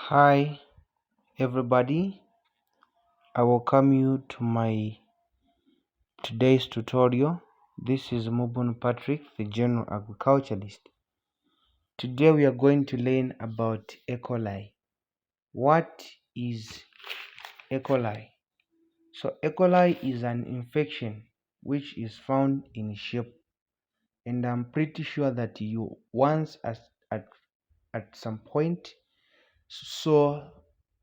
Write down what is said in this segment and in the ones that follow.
Hi, everybody. I welcome you to my today's tutorial. This is Mubun Patrick, the general agriculturalist. Today we are going to learn about E. coli. What is E. coli? So, E. coli is an infection which is found in sheep, and I'm pretty sure that you once at some point saw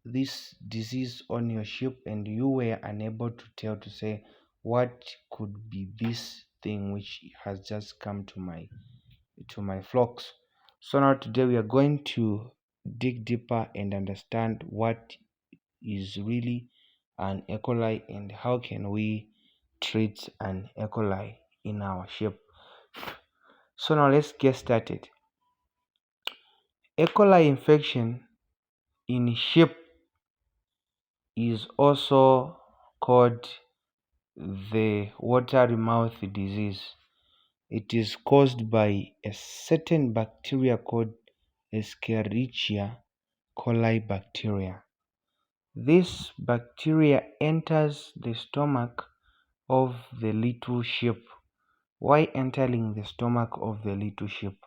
this disease on your sheep and you were unable to tell to say what could be this thing which has just come to my flocks. So now today we are going to dig deeper and understand what is really an E. coli and how can we treat an E. coli in our sheep. So now let's get started. E. coli infection in sheep is also called the watery mouth disease. It is caused by a certain bacteria called Escherichia coli bacteria. This bacteria enters the stomach of the little sheep. Why entering the stomach of the little sheep?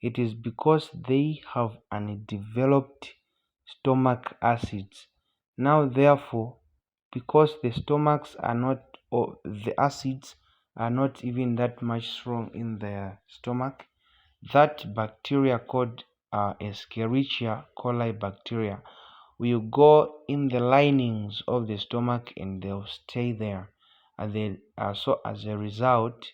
It is because they have undeveloped stomach acids. Now, therefore, because the stomachs are not, or the acids are not even that much strong in their stomach, that bacteria called Escherichia coli bacteria will go in the linings of the stomach and they'll stay there. And then, so as a result,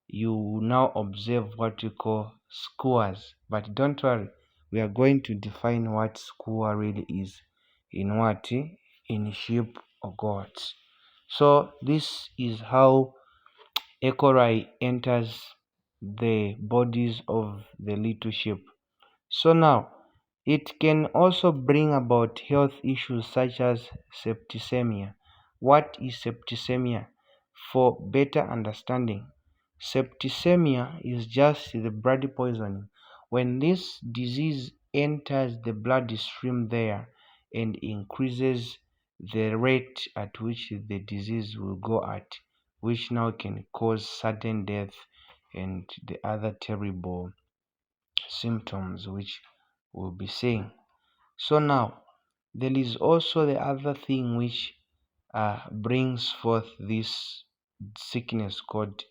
you now observe what we call skewers. But don't worry, we are going to define what skewer really is in sheep or goats. So this is how E. coli enters the bodies of the little sheep. So now it can also bring about health issues such as septicemia. What is septicemia? For better understanding, septicemia is just the blood poisoning. When this disease enters the bloodstream there and increases the rate at which the disease will go at, which now can cause sudden death and the other terrible symptoms which we'll be seeing. So now there is also the other thing which brings forth this sickness called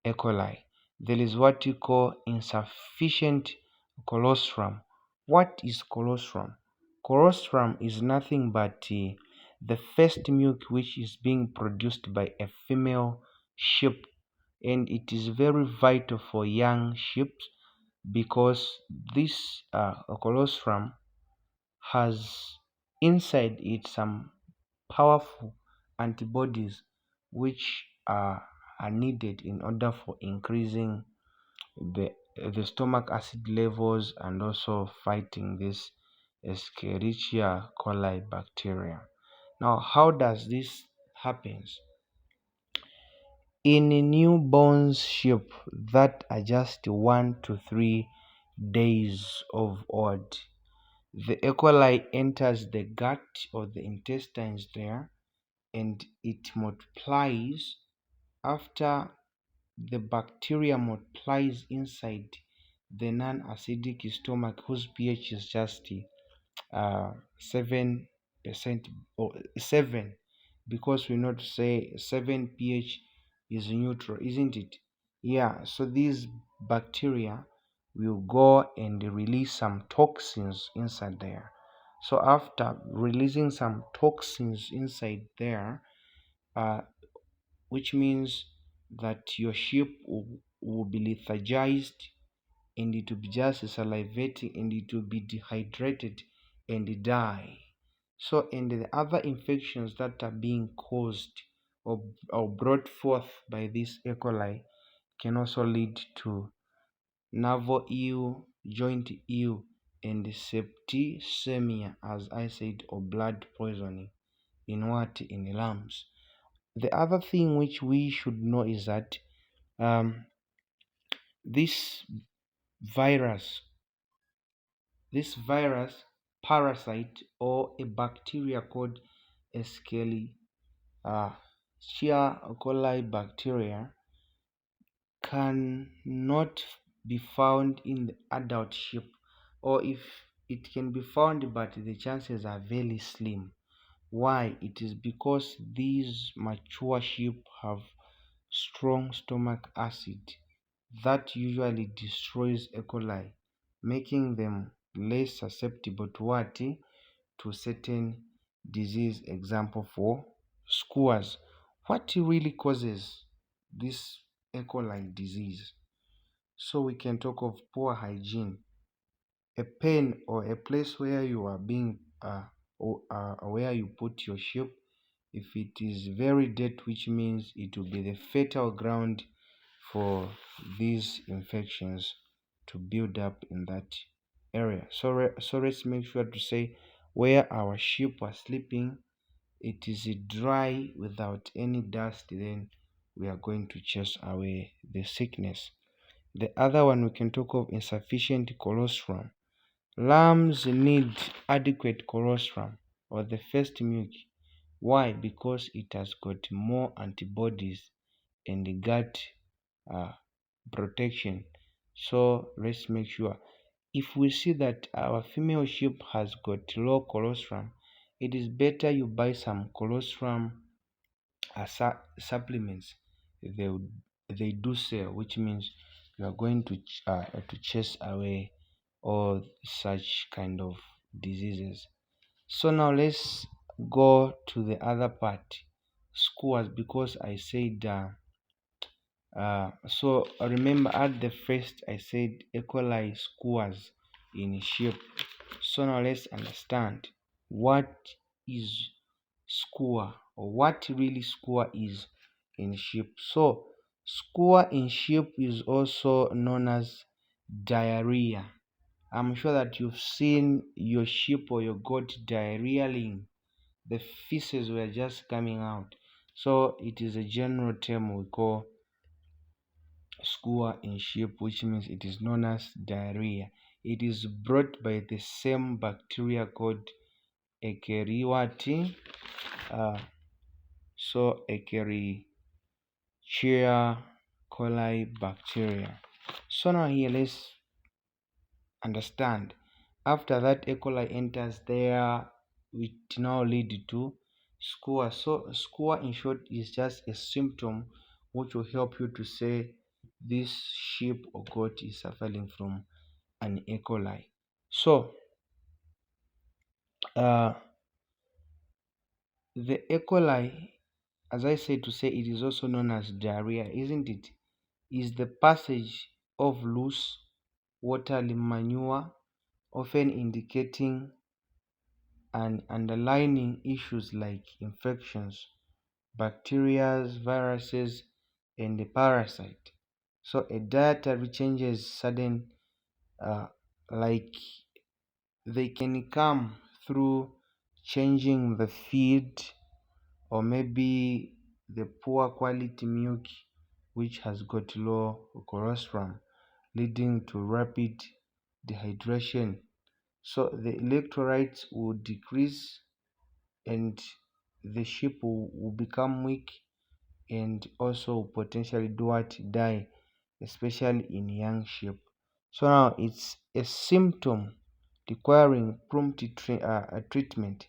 E. coli. There is what you call insufficient colostrum. What is colostrum? Colostrum is nothing but the first milk which is being produced by a female sheep, and it is very vital for young sheep because this colostrum has inside it some powerful antibodies which are needed in order for increasing the stomach acid levels and also fighting this Escherichia coli bacteria. Now, how does this happens? In newborn sheep that are just 1 to 3 days of old, the E. coli enters the gut or the intestines there and it multiplies. After the bacteria multiplies inside the non-acidic stomach whose pH is just 7% or 7, because we know to say 7 pH is neutral, isn't it? Yeah, so these bacteria will go and release some toxins inside there. So after releasing some toxins inside there, uh, which means that your sheep will be lethargized and it will be just salivating and it will be dehydrated and die. So, and the other infections that are being caused or brought forth by this E. coli can also lead to navel ill, joint ill, and septicemia, as I said, or blood poisoning in lambs. The other thing which we should know is that this virus this virus parasite or a bacteria called Escherichia coli bacteria cannot be found in the adult sheep, or if it can be found, but the chances are very slim. Why? It is because these mature sheep have strong stomach acid that usually destroys E. coli, making them less susceptible to what? To certain disease. Example for skewers. What really causes this E. coli disease? So we can talk of poor hygiene, a pen or a place where you are being where you put your sheep. If it is very dirty, which means it will be the fertile ground for these infections to build up in that area. So let's make sure to say where our sheep are sleeping, it is dry without any dust, then we are going to chase away the sickness. The other one we can talk of insufficient colostrum. Lambs need adequate colostrum or the first milk. Why? Because it has got more antibodies and gut uh, protection. So let's make sure. If we see that our female sheep has got low colostrum, it is better you buy some colostrum supplements. They they do sell, which means you are going to chase away all such kind of diseases. So now let's go to the other part, skewers, because I said so remember at the first I said E. coli skewers in sheep. So now let's understand what is skewer, or what really skewer is in sheep. So skewer in sheep is also known as diarrhea. I'm sure that you've seen your sheep or your goat diarrheaing. The feces were just coming out. So it is a general term we call skewer in sheep, which means it is known as diarrhea. It is brought by the same bacteria called Escherichia. So Escherichia coli bacteria. So now here let's understand. After that E. coli enters there, it now lead to skewer. So skewer in short is just a symptom which will help you to say this sheep or goat is suffering from an E. coli. So the E. coli, as I said to say, it is also known as diarrhea, isn't it? Is the passage of loose watery manure, often indicating and underlying issues like infections, bacteria, viruses, and the parasite. So a dietary changes sudden, like they can come through changing the feed, or maybe the poor quality milk which has got low colostrum, leading to rapid dehydration. So the electrolytes will decrease and the sheep will become weak, and also potentially do what? Die, especially in young sheep. So now it's a symptom requiring prompt treatment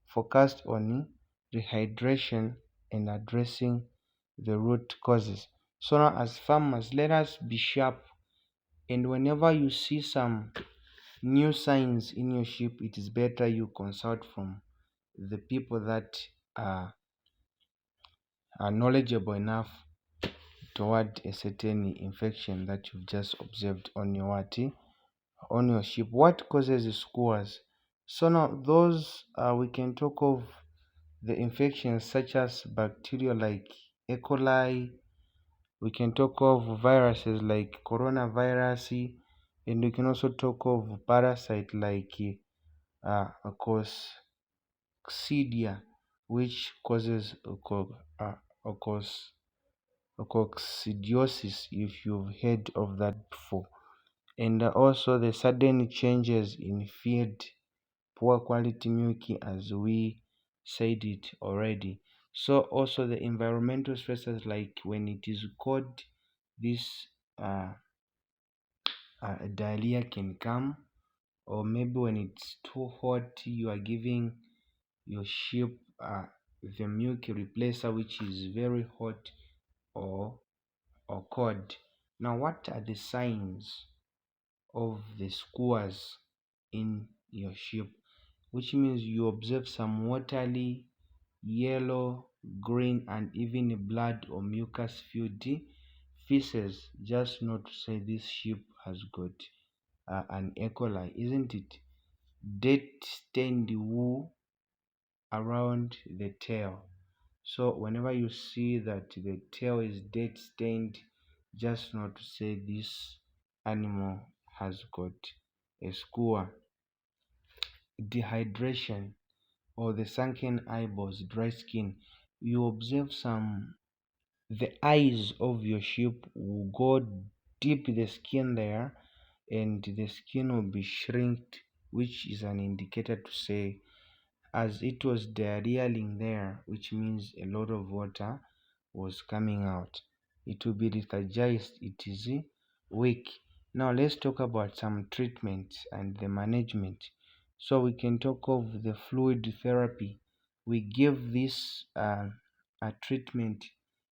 focused on rehydration and addressing the root causes. So now as farmers, let us be sharp, and whenever you see some new signs in your sheep, it is better you consult from the people that are, are knowledgeable enough toward a certain infection that you've just observed on your on your sheep. What causes the skewers? So now those we can talk of the infections such as bacteria like E. coli. We can talk of viruses like coronavirus, and we can also talk of parasite like coccidia, which causes coccidiosis, if you've heard of that before. And also the sudden changes in feed poor quality milk, as we said it already. So also the environmental stresses, like when it is cold, this uh, diarrhea can come, or maybe when it's too hot, you are giving your sheep the milk replacer, which is very hot or cold. Now, what are the signs of the skewers in your sheep? Which means you observe some watery, yellow, green, and even blood or mucus filled feces. Just not to say this sheep has got an E. coli, isn't it? Dead stained wool around the tail. So whenever you see that the tail is dead stained, just not to say this animal has got a skewer. Dehydration or the sunken eyeballs, dry skin. You observe some, the eyes of your sheep will go deep the skin there, and the skin will be shrinked, which is an indicator to say, as it was diarrheaing there, which means a lot of water was coming out. It will be lethargized, it is weak. Now let's talk about some treatments and the management. So we can talk of the fluid therapy. We give this a treatment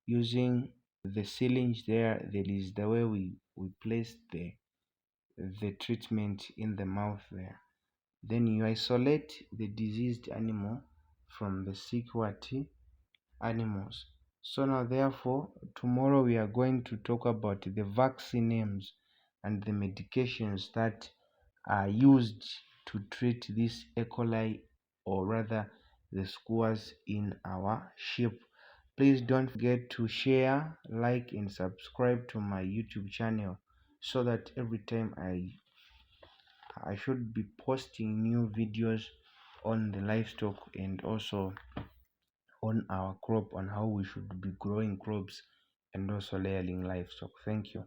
using the syringe there. There is the way we place the treatment in the mouth there. Then you isolate the diseased animal from the sick animals. So now therefore tomorrow we are going to talk about the vaccine names and the medications that are used to treat this E. coli, or rather the skewers in our sheep. Please don't forget to share, like, and subscribe to my YouTube channel, so that every time I should be posting new videos on the livestock, and also on our crop, on how we should be growing crops and also layering livestock. Thank you.